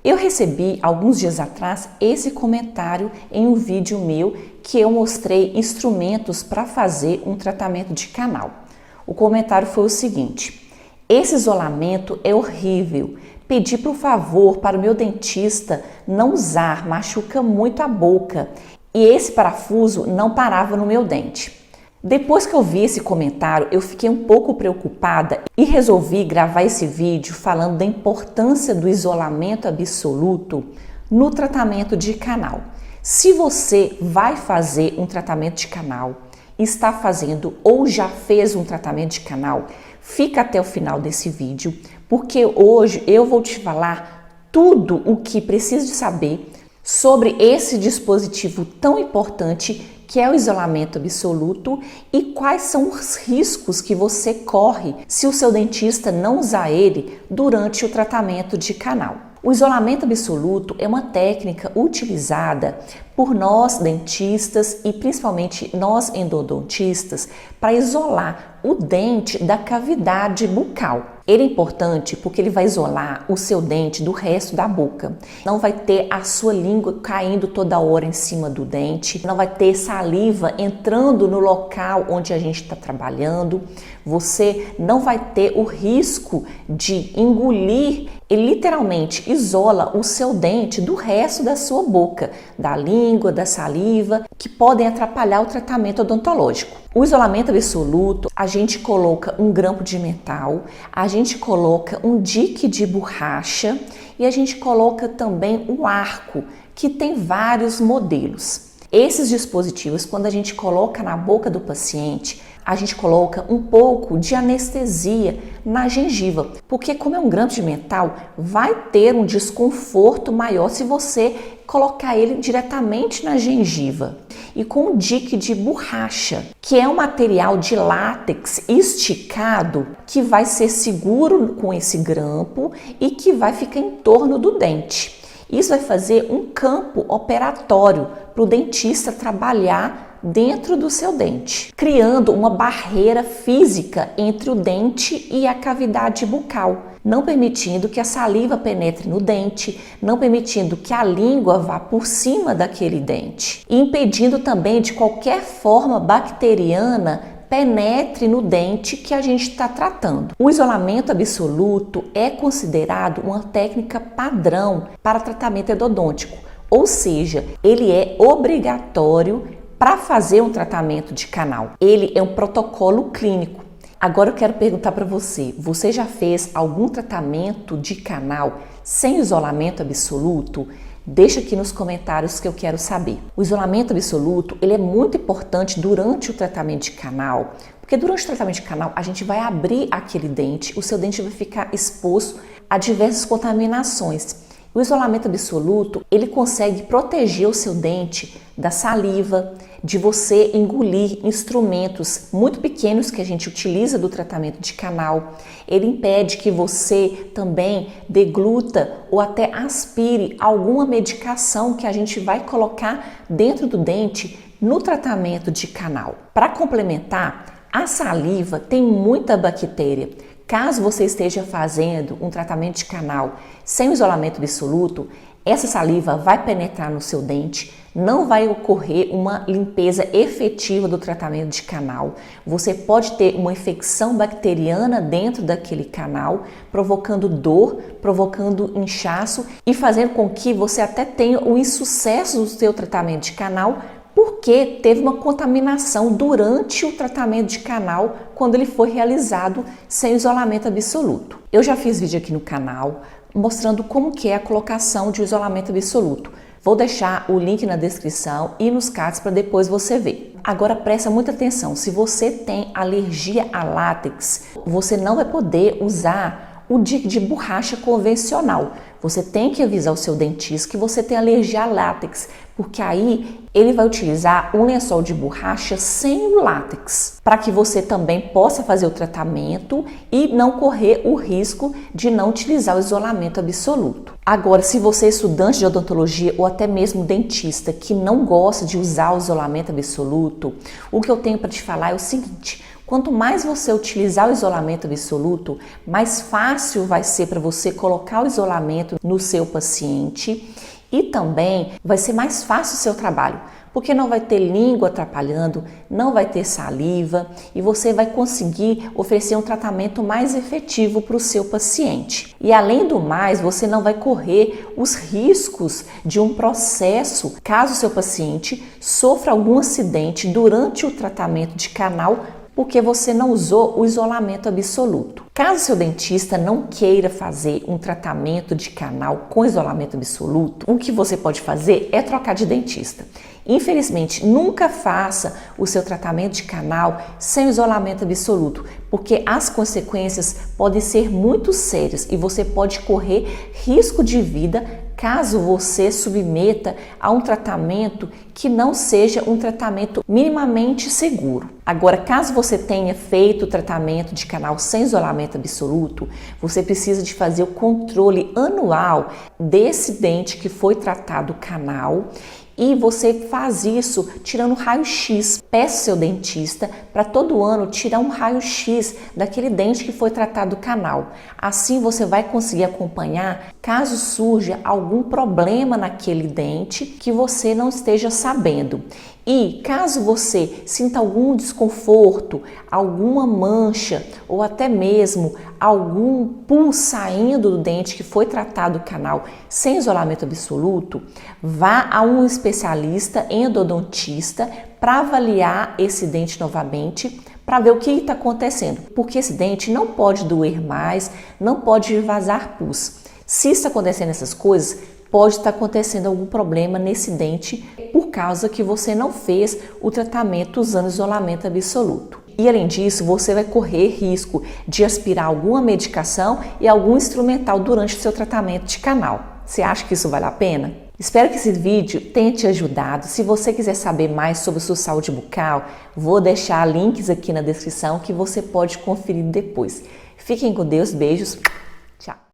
Eu recebi alguns dias atrás esse comentário em um vídeo meu que eu mostrei instrumentos para fazer um tratamento de canal. O comentário foi o seguinte: esse isolamento é horrível. Pedi por favor para o meu dentista não usar, machuca muito a boca. E esse parafuso não parava no meu dente. Depois que eu vi esse comentário, eu fiquei um pouco preocupada e resolvi gravar esse vídeo falando da importância do isolamento absoluto no tratamento de canal. Se você vai fazer um tratamento de canal, está fazendo ou já fez um tratamento de canal, fica até o final desse vídeo, porque hoje eu vou te falar tudo o que precisa de saber sobre esse dispositivo tão importante que é o isolamento absoluto e quais são os riscos que você corre se o seu dentista não usar ele durante o tratamento de canal. O isolamento absoluto é uma técnica utilizada por nós dentistas e principalmente nós endodontistas para isolar o dente da cavidade bucal. Ele é importante porque ele vai isolar o seu dente do resto da boca. Não vai ter a sua língua caindo toda hora em cima do dente, não vai ter saliva entrando no local onde a gente está trabalhando. Você não vai ter o risco de engolir. Ele literalmente isola o seu dente do resto da sua boca, da língua, da saliva, que podem atrapalhar o tratamento odontológico. O isolamento absoluto, a gente coloca um grampo de metal, a gente coloca um dique de borracha e a gente coloca também um arco, que tem vários modelos. Esses dispositivos, quando a gente coloca na boca do paciente, a gente coloca um pouco de anestesia na gengiva, porque como é um grampo de metal, vai ter um desconforto maior se você colocar ele diretamente na gengiva. E com o dique de borracha, que é um material de látex esticado, que vai ser seguro com esse grampo e que vai ficar em torno do dente. Isso vai fazer um campo operatório para o dentista trabalhar dentro do seu dente, criando uma barreira física entre o dente e a cavidade bucal, não permitindo que a saliva penetre no dente, não permitindo que a língua vá por cima daquele dente, e impedindo também de qualquer forma bacteriana penetre no dente que a gente está tratando. O isolamento absoluto é considerado uma técnica padrão para tratamento endodôntico, ou seja, ele é obrigatório para fazer um tratamento de canal. Ele é um protocolo clínico. Agora eu quero perguntar para você, você já fez algum tratamento de canal sem isolamento absoluto? Deixa aqui nos comentários que eu quero saber. O isolamento absoluto, ele é muito importante durante o tratamento de canal, porque durante o tratamento de canal a gente vai abrir aquele dente, o seu dente vai ficar exposto a diversas contaminações. O isolamento absoluto, ele consegue proteger o seu dente da saliva, de você engolir instrumentos muito pequenos que a gente utiliza do tratamento de canal. Ele impede que você também degluta ou até aspire alguma medicação que a gente vai colocar dentro do dente no tratamento de canal. Para complementar, a saliva tem muita bactéria. Caso você esteja fazendo um tratamento de canal sem isolamento absoluto, essa saliva vai penetrar no seu dente, não vai ocorrer uma limpeza efetiva do tratamento de canal. Você pode ter uma infecção bacteriana dentro daquele canal, provocando dor, provocando inchaço e fazendo com que você até tenha o insucesso do seu tratamento de canal, porque teve uma contaminação durante o tratamento de canal quando ele foi realizado sem isolamento absoluto. Eu já fiz vídeo aqui no canal mostrando como que é a colocação de isolamento absoluto. Vou deixar o link na descrição e nos cards para depois você ver. Agora presta muita atenção, se você tem alergia a látex, você não vai poder usar o dique de borracha convencional. Você tem que avisar o seu dentista que você tem alergia a látex, porque aí ele vai utilizar um lençol de borracha sem o látex, para que você também possa fazer o tratamento e não correr o risco de não utilizar o isolamento absoluto. Agora, se você é estudante de odontologia ou até mesmo dentista que não gosta de usar o isolamento absoluto, o que eu tenho para te falar é o seguinte: Quanto mais você utilizar o isolamento absoluto, mais fácil vai ser para você colocar o isolamento no seu paciente e também vai ser mais fácil o seu trabalho, porque não vai ter língua atrapalhando, não vai ter saliva e você vai conseguir oferecer um tratamento mais efetivo para o seu paciente. E além do mais, você não vai correr os riscos de um processo caso o seu paciente sofra algum acidente durante o tratamento de canal, porque você não usou o isolamento absoluto. Caso seu dentista não queira fazer um tratamento de canal com isolamento absoluto, o que você pode fazer é trocar de dentista. Infelizmente, nunca faça o seu tratamento de canal sem isolamento absoluto, porque as consequências podem ser muito sérias e você pode correr risco de vida caso você submeta a um tratamento que não seja um tratamento minimamente seguro. Agora, caso você tenha feito o tratamento de canal sem isolamento absoluto, você precisa de fazer o controle anual desse dente que foi tratado canal. E você faz isso tirando raio-x. Peça ao seu dentista para todo ano tirar um raio-x daquele dente que foi tratado canal. Assim você vai conseguir acompanhar caso surja algum problema naquele dente que você não esteja sabendo. E caso você sinta algum desconforto, alguma mancha ou até mesmo algum pus saindo do dente que foi tratado canal sem isolamento absoluto, vá a um especialista endodontista para avaliar esse dente novamente, para ver o que está acontecendo, porque esse dente não pode doer mais, não pode vazar pus. Se está acontecendo essas coisas, pode estar acontecendo algum problema nesse dente por causa que você não fez o tratamento usando isolamento absoluto. E além disso, você vai correr risco de aspirar alguma medicação e algum instrumental durante o seu tratamento de canal. Você acha que isso vale a pena? Espero que esse vídeo tenha te ajudado. Se você quiser saber mais sobre sua saúde bucal, vou deixar links aqui na descrição que você pode conferir depois. Fiquem com Deus, beijos.